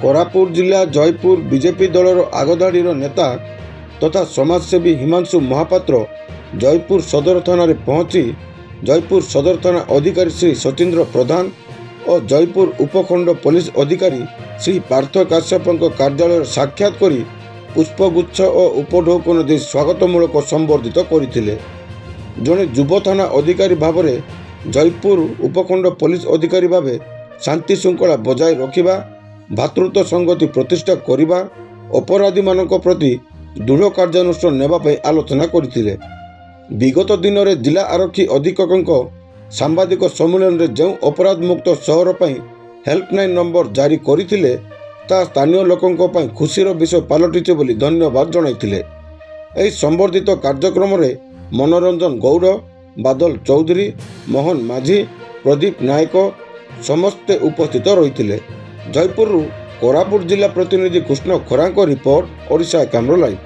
कोरापुट जिला जयपुर बीजेपी दलर आगधाड़ीर नेता तथा समाजसेवी हिमांशु महापात्र जयपुर सदर थाना पहुंची जयपुर सदर थाना अधिकारी श्री सचिंद्र प्रधान और जयपुर उपखंड पुलिस अधिकारी श्री पार्थ काश्यप कार्यालय साक्षात करी पुष्पगुच्छ और उपढौकन दे स्वागतमूलक संबर्धित करते। जड़े युव थाना अधिकारी भाव में जयपुर उपखंड पुलिस अधिकारी भाव शांति श्रृंखला बजाय रखा भातृत्व संगति प्रतिष्ठा करने अपराधी मानक प्रति दृढ़ कार्यानुष्ठान नेबापी आलोचना करते। विगत दिन में जिला आरक्षी अधीक्षक सांबादिक सम्मेलन में जो अपराध मुक्त सहर पर हेल्पलाइन नंबर जारी करते ता स्थानीय लोकों खुशीर विषय पलटिचे बोली धन्यवाद जणाइथिले। एही संबर्धित कार्यक्रम में मनोरंजन गौड़, बादल चौधरी, मोहन माझी, प्रदीप नायक समस्ते उपस्थित रही। जयपुर कोरापुट जिला प्रतिनिधि Krishna Kharank report Odisha camera live.